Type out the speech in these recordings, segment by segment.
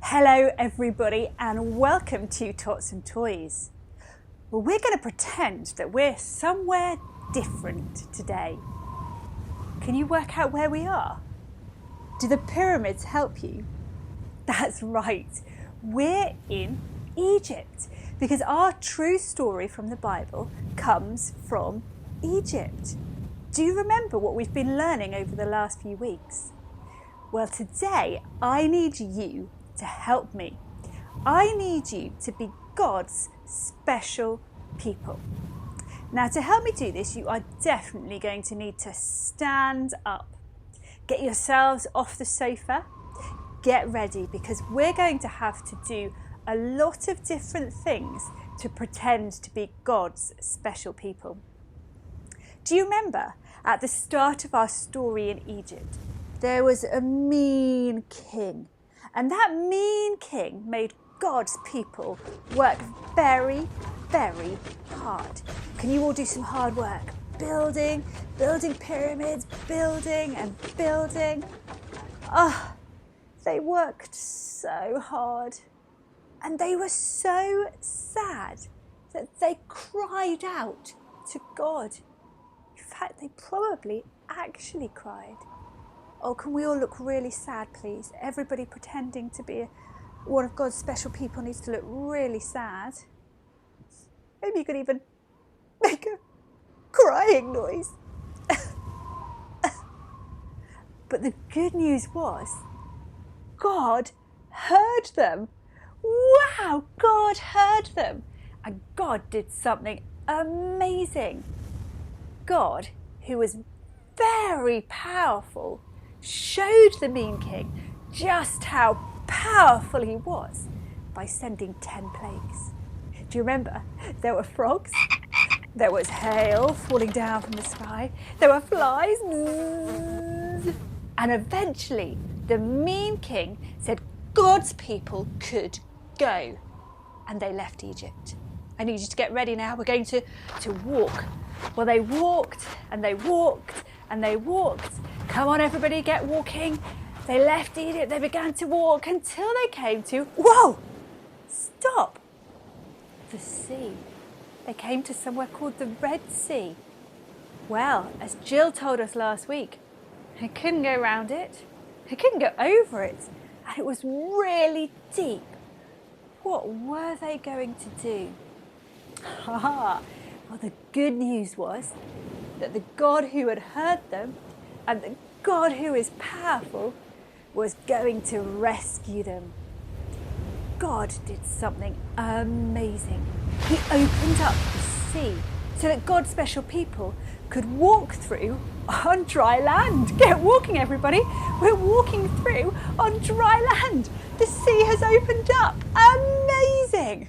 Hello everybody and welcome to Tots and Toys. Well, we're going to pretend that we're somewhere different today. Can you work out where we are? Do the pyramids help you? That's right, we're in Egypt because our true story from the Bible comes from Egypt. Do you remember what we've been learning over the last few weeks? Well, today I need you to help me. I need you to be God's special people. Now, to help me do this, you are definitely going to need to stand up. Get yourselves off the sofa. Get ready because we're going to have to do a lot of different things to pretend to be God's special people. Do you remember at the start of our story in Egypt, there was a mean king? And that mean king made God's people work very, very hard. Can you all do some hard work? Building pyramids, building and building. They worked so hard. And they were so sad that they cried out to God. In fact, they probably actually cried. Oh, can we all look really sad, please? Everybody pretending to be one of God's special people needs to look really sad. Maybe you could even make a crying noise. But the good news was, God heard them. Wow, God heard them. And God did something amazing. God, who was very powerful, showed the mean king just how powerful he was by sending 10 plagues. Do you remember? There were frogs, there was hail falling down from the sky, there were flies, and eventually the mean king said God's people could go, and they left Egypt. I need you to get ready now. We're going to walk. Well, they walked and they walked and they walked. Come on, everybody, get walking. They left Egypt, they began to walk until they came to, whoa, stop, the sea. They came to somewhere called the Red Sea. Well, as Jill told us last week, they couldn't go around it, they couldn't go over it, and it was really deep. What were they going to do? Well, the good news was that the God who had heard them and the God who is powerful was going to rescue them. God did something amazing. He opened up the sea so that God's special people could walk through on dry land. Get walking, everybody. We're walking through on dry land. The sea has opened up. Amazing.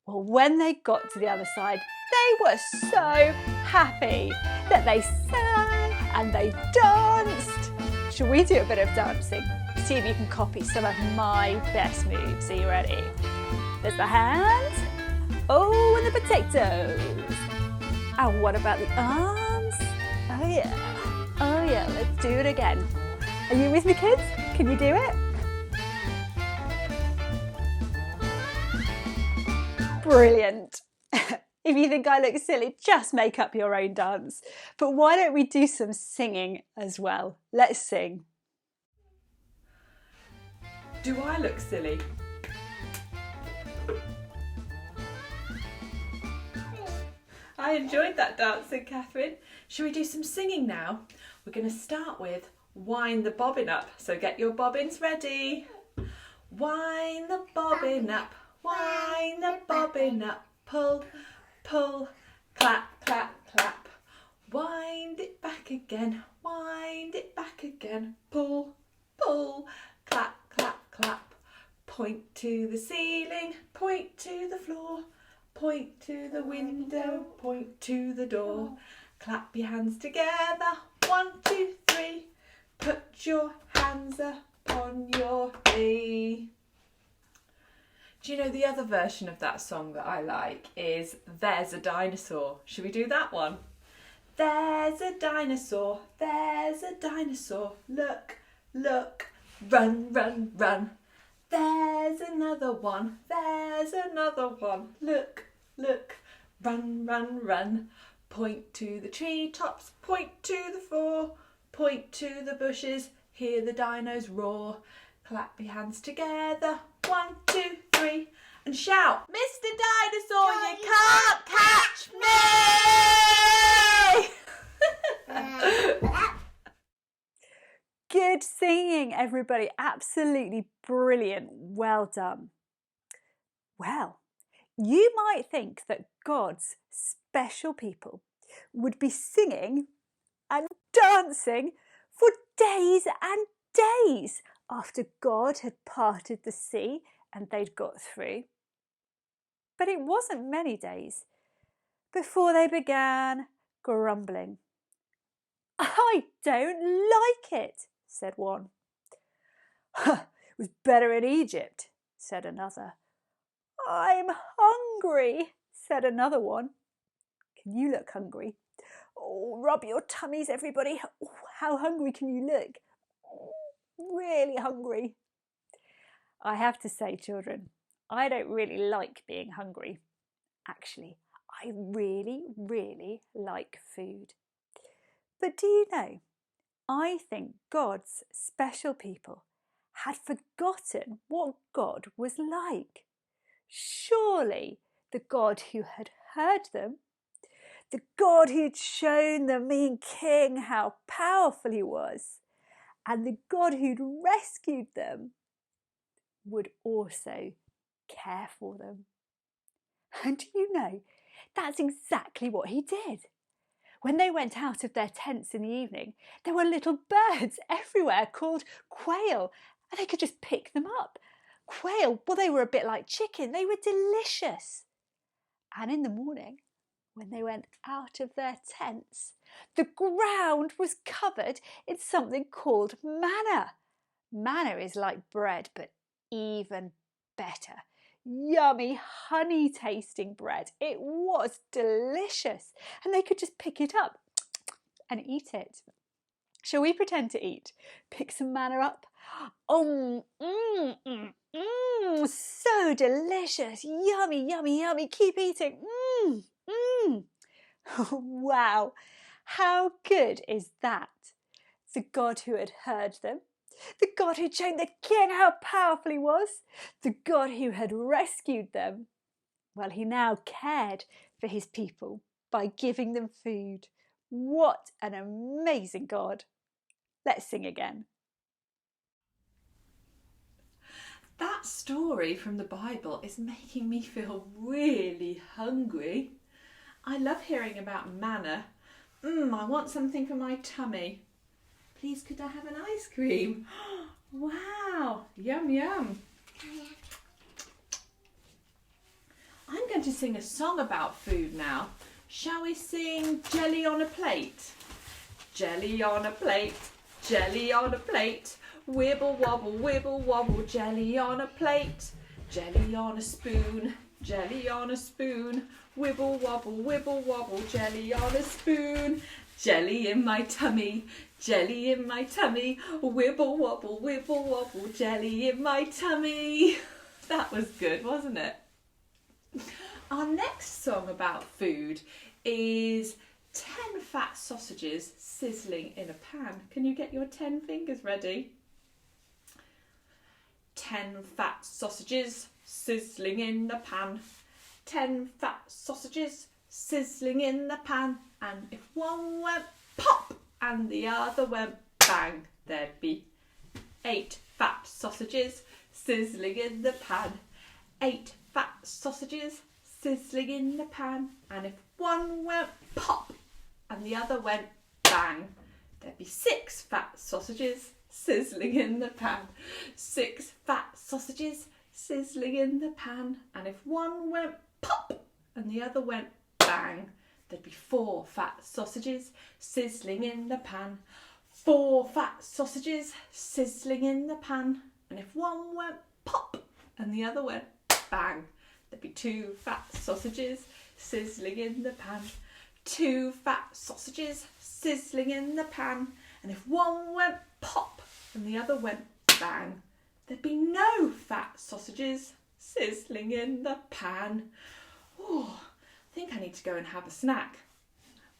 Well, when they got to the other side, they were so happy that they sang and they danced. Shall we do a bit of dancing? See if you can copy some of my best moves. Are you ready? There's the hands. Oh, and the potatoes. And what about the arms? Oh yeah. Oh yeah, let's do it again. Are you with me, kids? Can you do it? Brilliant. If you think I look silly, just make up your own dance. But why don't we do some singing as well? Let's sing. Do I look silly? I enjoyed that dancing, Catherine. Shall we do some singing now? We're going to start with Wind the Bobbin Up. So get your bobbins ready. Wind the bobbin up, wind the bobbin up, pull, pull, clap, clap, clap. Wind it back again, wind it back again, pull, pull, clap, clap, clap. Point to the ceiling, point to the floor, point to the window, point to the door. Clap your hands together, 1, 2, 3. Put your hands upon your knee. Do you know the other version of that song that I like is There's a Dinosaur? Should we do that one? There's a dinosaur, look, look, run, run, run. There's another one, there's another one. Look, look, run, run, run. Point to the treetops, point to the fore, point to the bushes, hear the dinos roar. Clap your hands together, 1, 2, 3, and shout, Mr. Dinosaur, you can't catch me! Good singing, everybody. Absolutely brilliant. Well done. Well, you might think that God's special people would be singing and dancing for days and days after God had parted the sea and they'd got through. But it wasn't many days before they began grumbling. I don't like it, said one. It was better in Egypt, said another. I'm hungry, said another one. Can you look hungry? Oh, rub your tummies, everybody. Oh, how hungry can you look? Oh, really hungry. I have to say, children, I don't really like being hungry. Actually, I really, really like food. But do you know, I think God's special people had forgotten what God was like. Surely the God who had heard them, the God who'd shown the mean king how powerful he was, and the God who'd rescued them would also care for them. And do you know, that's exactly what he did. When they went out of their tents in the evening, there were little birds everywhere called quail, and they could just pick them up. Quail, well, they were a bit like chicken. They were delicious. And in the morning, when they went out of their tents, the ground was covered in something called manna. Manna is like bread, but even better. Yummy, honey-tasting bread. It was delicious, and they could just pick it up and eat it. Shall we pretend to eat? Pick some manna up. Oh, so delicious. Yummy, yummy, yummy. Keep eating. Wow, how good is that? The God who had heard them, the God who'd shown the king how powerful he was, the God who had rescued them. Well, he now cared for his people by giving them food. What an amazing God. Let's sing again. That story from the Bible is making me feel really hungry. I love hearing about manna. I want something for my tummy. Please, could I have an ice cream? Wow, yum, yum. I'm going to sing a song about food now. Shall we sing Jelly on a Plate? Jelly on a plate, jelly on a plate. Wibble wobble, jelly on a plate. Jelly on a spoon, jelly on a spoon. Wibble wobble, jelly on a spoon. Jelly in my tummy, jelly in my tummy. Wibble wobble, jelly in my tummy. That was good, wasn't it? Our next song about food is 10 fat sausages sizzling in a pan. Can you get your 10 fingers ready? 10 fat sausages sizzling in the pan. 10 fat sausages sizzling in the pan. And if one went pop and the other went bang, there'd be 8 fat sausages sizzling in the pan. 8 fat sausages sizzling in the pan. And if one went pop and the other went bang, there'd be 6 fat sausages sizzling in the pan. 6 fat sausages sizzling in the pan. And if one went pop and the other went bang, there'd be 4 fat sausages sizzling in the pan. 4 fat sausages sizzling in the pan. And if one went pop and the other went bang, there'd be 2 fat sausages sizzling in the pan. 2 fat sausages sizzling in the pan. And if one went pop and the other went bang, there'd be no fat sausages sizzling in the pan. Oh, I think I need to go and have a snack.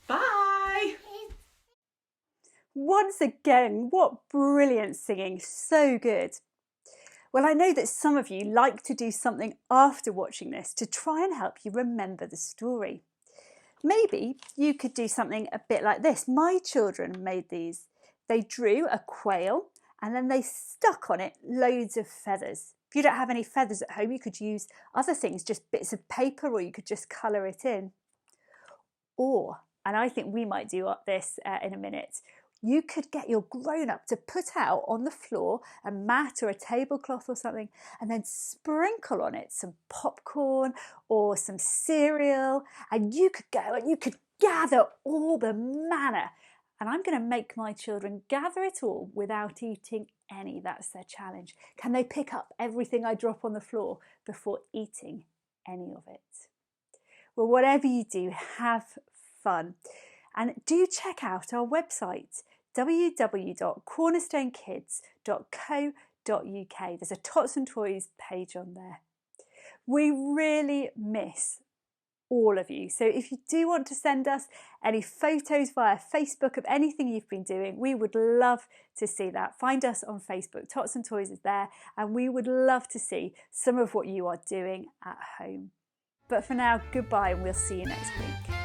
Bye! Once again, what brilliant singing, so good. Well, I know that some of you like to do something after watching this to try and help you remember the story. Maybe you could do something a bit like this. My children made these. They drew a quail and then they stuck on it loads of feathers. If you don't have any feathers at home, you could use other things, just bits of paper, or you could just colour it in. Or, and I think we might do this in a minute, you could get your grown-up to put out on the floor a mat or a tablecloth or something and then sprinkle on it some popcorn or some cereal, and you could go and you could gather all the manna. And I'm going to make my children gather it all without eating any. That's their challenge. Can they pick up everything I drop on the floor before eating any of it? Well, whatever you do, have fun. And do check out our website, www.cornerstonekids.co.uk. There's a Tots and Toys page on there. We really miss all of you. So if you do want to send us any photos via Facebook of anything you've been doing, we would love to see that. Find us on Facebook. Tots and Toys is there, and we would love to see some of what you are doing at home. But for now, goodbye, and we'll see you next week.